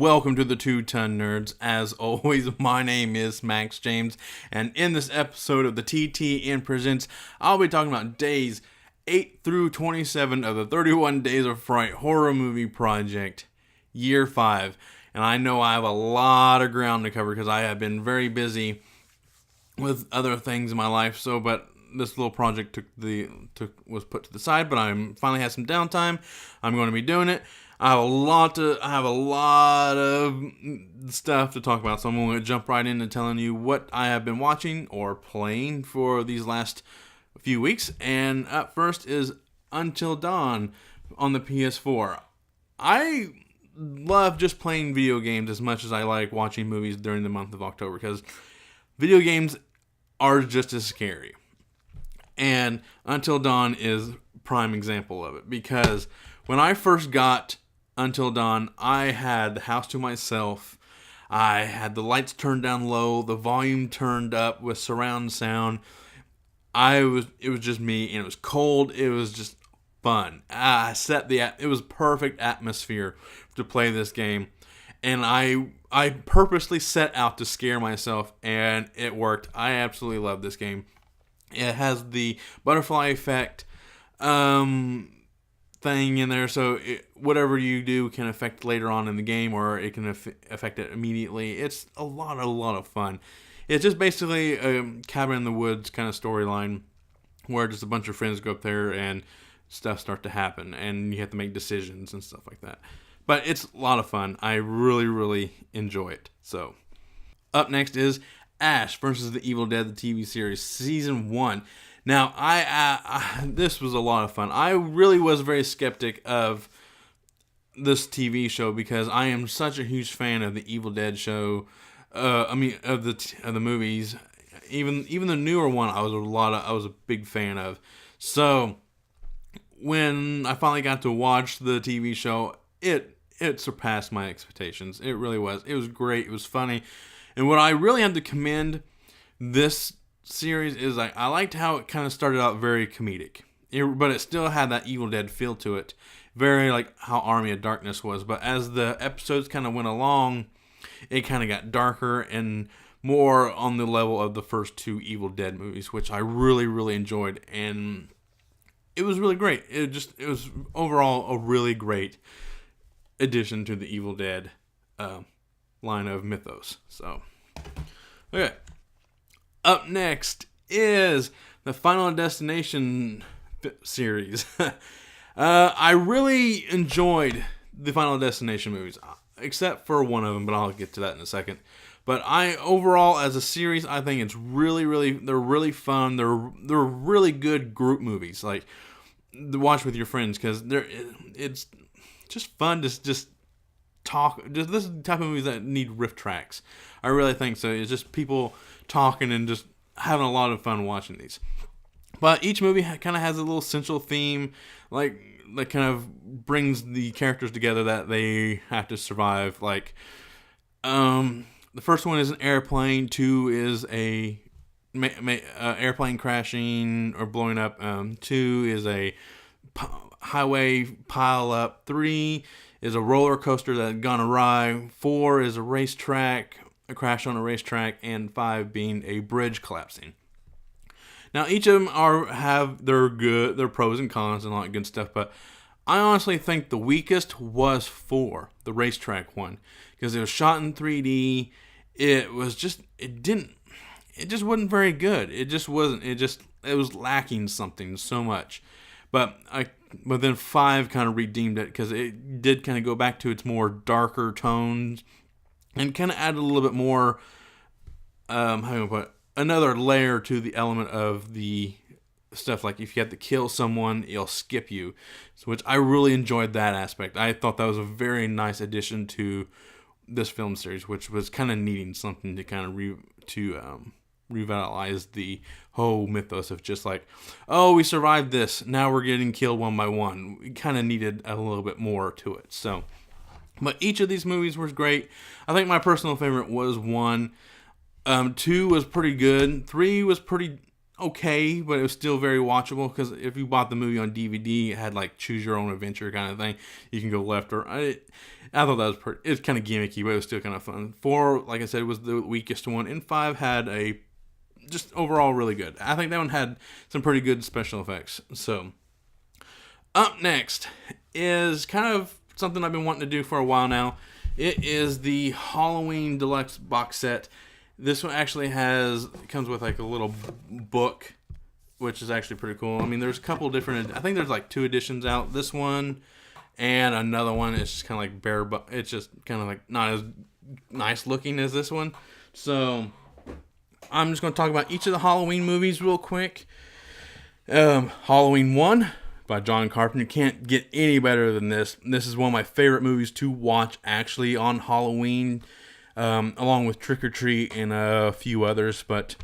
welcome to the Two-Ton Nerds. As always, my name is Max James, and in this episode of the TTN Presents, I'll be talking about days 8 through 27 of the 31 Days of Fright horror movie project, year 5. And I know I have a lot of ground to cover because I have been very busy with other things in my life, but this little project was put to the side, but I finally had some downtime. I'm going to be doing it. I have a lot of stuff to talk about, so I'm going to jump right into telling you what I have been watching or playing for these last few weeks. And up first is Until Dawn on the PS4. I love just playing video games as much as I like watching movies during the month of October, because video games are just as scary. And Until Dawn is a prime example of it, because when I first got Until Dawn, I had the house to myself. I had the lights turned down low, the volume turned up with surround sound. It was just me, and it was cold. It was just fun. It was perfect atmosphere to play this game, and I purposely set out to scare myself, and it worked. I absolutely love this game. It has the butterfly effect thing in there, so whatever you do can affect later on in the game, or it can affect it immediately. It's a lot of fun. It's just basically a cabin in the woods kind of storyline, where just a bunch of friends go up there and stuff start to happen, and you have to make decisions and stuff like that. But it's a lot of fun. I really enjoy it. So, up next is Ash vs. the Evil Dead, the TV series, Season 1. Now, this was a lot of fun. I really was very skeptic of this TV show because I am such a huge fan of the Evil Dead show. Of the movies. Even the newer one, I was a big fan of. So, when I finally got to watch the TV show, it surpassed my expectations. It really was. It was great. It was funny. And what I really had to commend this series is I liked how it kind of started out very comedic, but it still had that Evil Dead feel to it, very like how Army of Darkness was. But as the episodes kind of went along, it kind of got darker and more on the level of the first 2 Evil Dead movies, which I really enjoyed, and it was really great. It was overall a really great addition to the Evil Dead line of mythos. So, okay. Up next is the Final Destination series. I really enjoyed the Final Destination movies, except for one of them, but I'll get to that in a second. But overall, as a series, I think it's they're really fun. They're really good group movies, like to watch with your friends, because it's just fun to just talk. Just this type of movies that need riff tracks. I really think so. It's just people talking and just having a lot of fun watching these. But each movie kind of has a little central theme, like that kind of brings the characters together that they have to survive. Like, the first one is an airplane. 2 is a airplane crashing or blowing up. 2 is a highway pile up. 3 is a roller coaster that had gone awry. 4 is a crash on a racetrack, and 5 being a bridge collapsing. Now, each of them have their pros and cons and all that good stuff, but I honestly think the weakest was 4, the racetrack one, because it was shot in 3D. It just wasn't very good. It was lacking something so much. But then 5 kind of redeemed it, because it did kind of go back to its more darker tones and kind of added a little bit more, how do I put it, another layer to the element of the stuff. Like if you have to kill someone, it'll skip you, which I really enjoyed that aspect. I thought that was a very nice addition to this film series, which was kind of needing something to kind of revitalize the whole mythos of just like, oh, we survived this, now we're getting killed one by one. We kind of needed a little bit more to it. So, but each of these movies was great. I think my personal favorite was 1. 2 was pretty good. 3 was pretty okay, but it was still very watchable, because if you bought the movie on DVD, it had like choose your own adventure kind of thing. You can go left or right. I thought that was pretty. It's kind of gimmicky, but it was still kind of fun. 4, like I said, was the weakest one, and 5 had a just overall really good. I think that one had some pretty good special effects. So up next is kind of something I've been wanting to do for a while now. It is the Halloween Deluxe box set. This one actually comes with like a little book, which is actually pretty cool. I mean, there's a couple different, I think there's like 2 editions out. This one and another one. It's just kind of like bare, but it's just kind of like not as nice looking as this one. So I'm just going to talk about each of the Halloween movies real quick. Halloween 1 by John Carpenter. Can't get any better than this. This is one of my favorite movies to watch actually on Halloween, along with Trick or Treat and a few others. But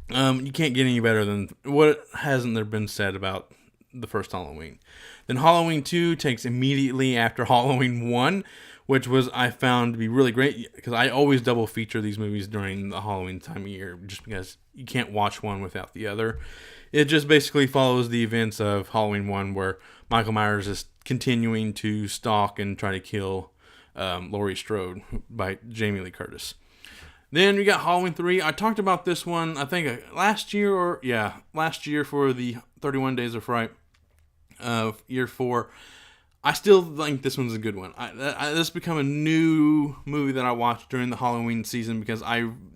you can't get any better than what hasn't there been said about the first Halloween. Then Halloween 2 takes immediately after Halloween 1, which was, I found to be really great, because I always double feature these movies during the Halloween time of year, just because you can't watch one without the other. It just basically follows the events of Halloween 1, where Michael Myers is continuing to stalk and try to kill Laurie Strode by Jamie Lee Curtis. Then we got Halloween 3. I talked about this one, I think, last year for the 31 Days of Fright, year 4. I still think this one's a good one. This has become a new movie that I watch during the Halloween season, because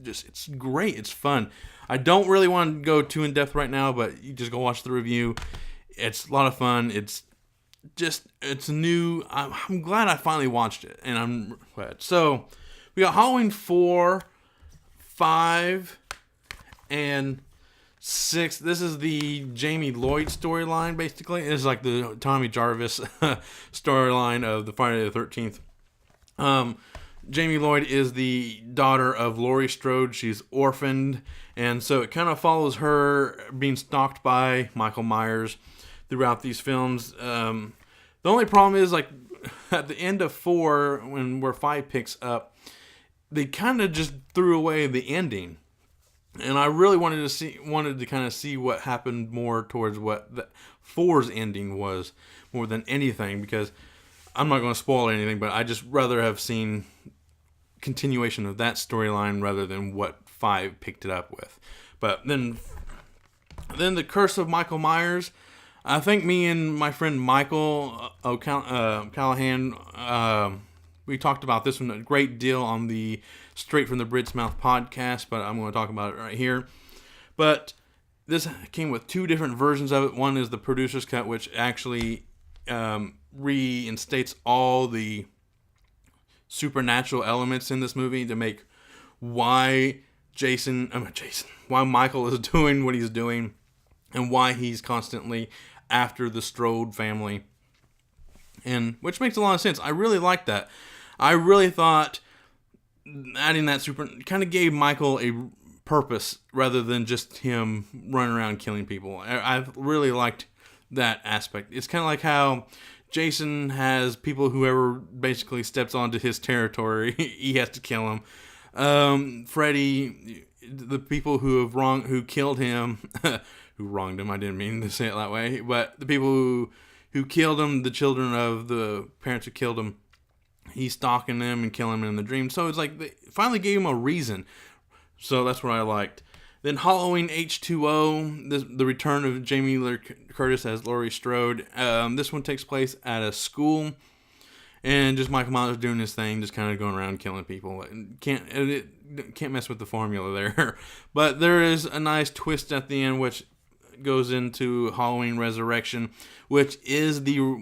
it's great. It's fun. I don't really want to go too in depth right now, but you just go watch the review. It's a lot of fun. It's new. I'm glad I finally watched it, and I'm glad. So we got Halloween 4, 5, and 6. This is the Jamie Lloyd storyline, basically. It's like the Tommy Jarvis storyline of the Friday the 13th. Jamie Lloyd is the daughter of Laurie Strode. She's orphaned, and so it kind of follows her being stalked by Michael Myers throughout these films. The only problem is, like, at the end of 4, where 5 picks up, they kind of just threw away the ending. And I really wanted to kind of see what happened more towards what the 4's ending was, more than anything, because I'm not going to spoil anything, but I just rather have seen continuation of that storyline rather than what 5 picked it up with. But then the Curse of Michael Myers. I think me and my friend Michael Callahan, we talked about this one a great deal on the Straight from the Brit's Mouth podcast, but I'm going to talk about it right here. But this came with 2 different versions of it. One is the producer's cut, which actually reinstates all the supernatural elements in this movie to make why Michael is doing what he's doing, and why he's constantly after the Strode family, and which makes a lot of sense. I really like that. I really thought adding that kind of gave Michael a purpose rather than just him running around killing people. I really liked that aspect. It's kind of like how Jason has people, whoever basically steps onto his territory, he has to kill him. Freddy, the people who killed him, who wronged him, I didn't mean to say it that way, but the people who killed him, the children of the parents who killed him, he's stalking them and killing them in the dream. So it's like they finally gave him a reason. So that's what I liked. Then Halloween H2O, the return of Jamie Lee Curtis as Laurie Strode. This one takes place at a school, and just Michael Myers doing his thing, just kind of going around killing people. Can't mess with the formula there. But there is a nice twist at the end, which goes into Halloween Resurrection, which is the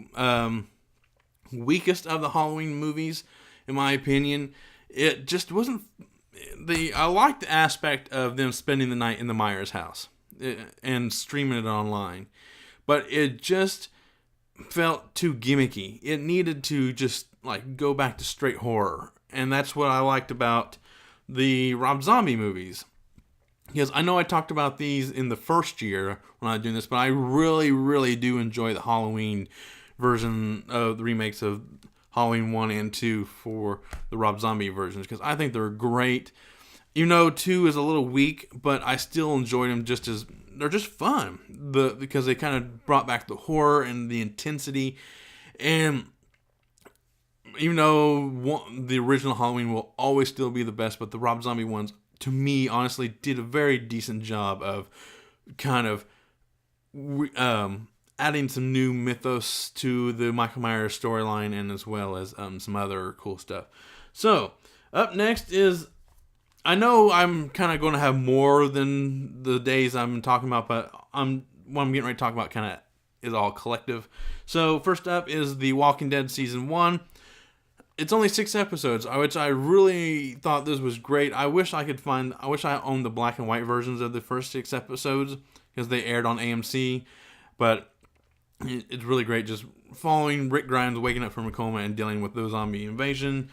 weakest of the Halloween movies, in my opinion. It just wasn't I liked the aspect of them spending the night in the Myers house and streaming it online, but it just felt too gimmicky. It needed to just like go back to straight horror, and that's what I liked about the Rob Zombie movies. Because I know I talked about these in the first year when I was doing this, but I really, really do enjoy the Halloween version of the remakes of Halloween 1 and 2 for the Rob Zombie versions, because I think they're great. Even though 2 is a little weak, but I still enjoyed them just as they're just fun. Because they kind of brought back the horror and the intensity, and even though the original Halloween will always still be the best, but the Rob Zombie ones, to me, honestly, did a very decent job of kind of adding some new mythos to the Michael Myers storyline, and as well as some other cool stuff. So, up next is, I know I'm kind of going to have more than the days I'm talking about, but what I'm getting ready to talk about kind of is all collective. So, first up is The Walking Dead Season 1. It's only 6 episodes, which I really thought this was great. I wish I owned the black and white versions of the first 6 episodes, because they aired on AMC. But it's really great just following Rick Grimes waking up from a coma and dealing with the zombie invasion.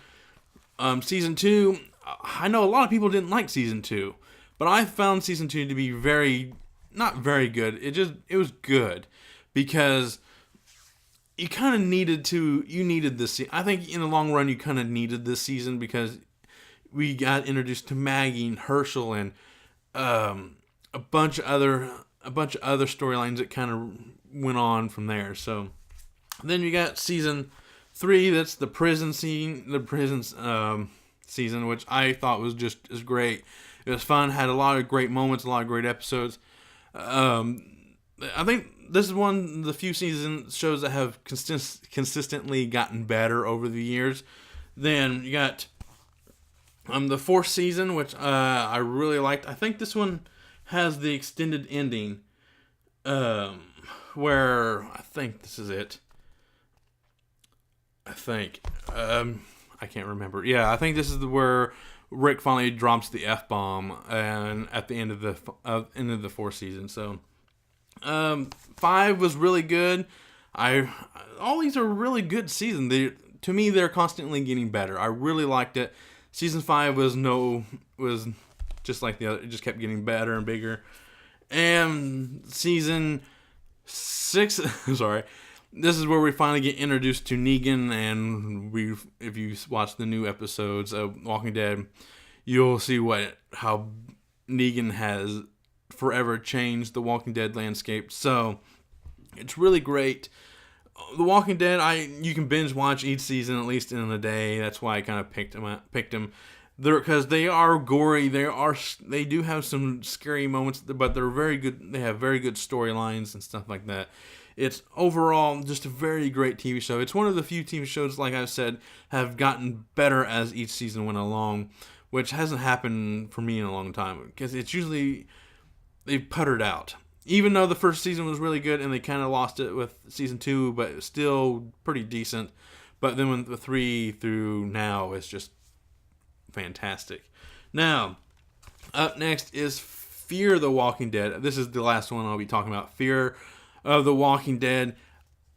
Season 2, I know a lot of people didn't like Season 2, but I found Season 2 to be not very good. It was good, because you kind of needed this. I think in the long run, you kind of needed this season, because we got introduced to Maggie and Herschel and a bunch of other storylines that kind of went on from there. So then you got Season 3. That's the prison season, which I thought was just as great. It was fun. Had a lot of great moments, a lot of great episodes. I think this is one of the few shows that have consistently gotten better over the years. Then you got the 4th season, which I really liked. I think this one has the extended ending, where I think this is it. I can't remember. Yeah, I think this is where Rick finally drops the F-bomb, and at the end of the 4th season. So 5 was really good. All these are really good seasons. To me, they're constantly getting better. I really liked it. Season 5 was just like the other. It just kept getting better and bigger. And Season 6, sorry, this is where we finally get introduced to Negan. And if you watch the new episodes of Walking Dead, you'll see how Negan has forever changed the Walking Dead landscape. So it's really great. The Walking Dead, you can binge watch each season at least in a day. That's why I kind of picked them. Because they are gory. They do have some scary moments, but they're very good. They have very good storylines and stuff like that. It's overall just a very great TV show. It's one of the few TV shows, like I said, have gotten better as each season went along, which hasn't happened for me in a long time, because it's usually they've puttered out. Even though the first season was really good and they kind of lost it with Season 2, but it's still pretty decent. But then with the 3 through now, it's just fantastic. Now, up next is Fear the Walking Dead. This is the last one I'll be talking about. Fear of the Walking Dead.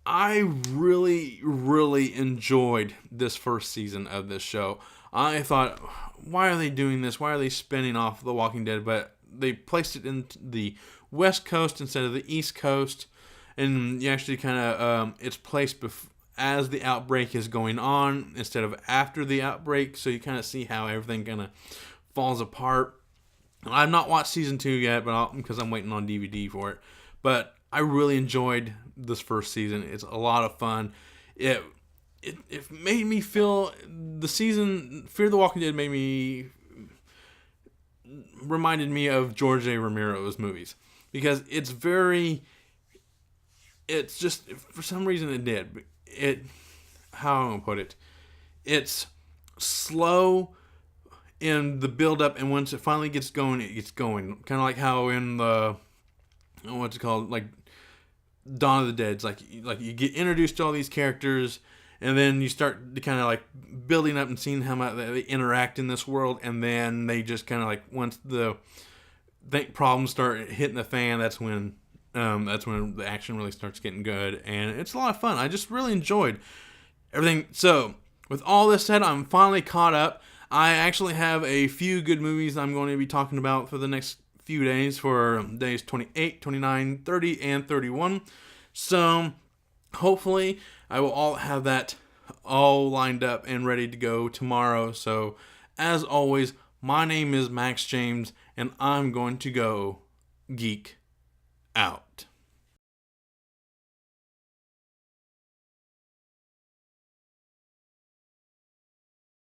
I really, really enjoyed this first season of this show. I thought, why are they doing this? Why are they spinning off The Walking Dead? But they placed it in the West Coast instead of the East Coast, and you actually kind of it's placed as the outbreak is going on instead of after the outbreak, so you kind of see how everything kind of falls apart. I've not watched Season 2 yet, but because I'm waiting on DVD for it. But I really enjoyed this first season. It's a lot of fun. It made me feel the season Fear the Walking Dead reminded me of George A. Romero's movies, because it's just, for some reason it did. How am I gonna put it? It's slow in the build up, and once it finally gets going, it gets going. Kind of like how in the, what's it called, like Dawn of the Dead. It's like you get introduced to all these characters, and then you start to kind of like building up and seeing how much they interact in this world, and then they just kind of like, once the problems start hitting the fan, that's when the action really starts getting good, and it's a lot of fun. I just really enjoyed everything. So, with all this said, I'm finally caught up. I actually have a few good movies I'm going to be talking about for the next few days, for days 28, 29, 30, and 31. So, hopefully, I will all have that all lined up and ready to go tomorrow. So, as always, My name is Max James, and I'm going to go geek out.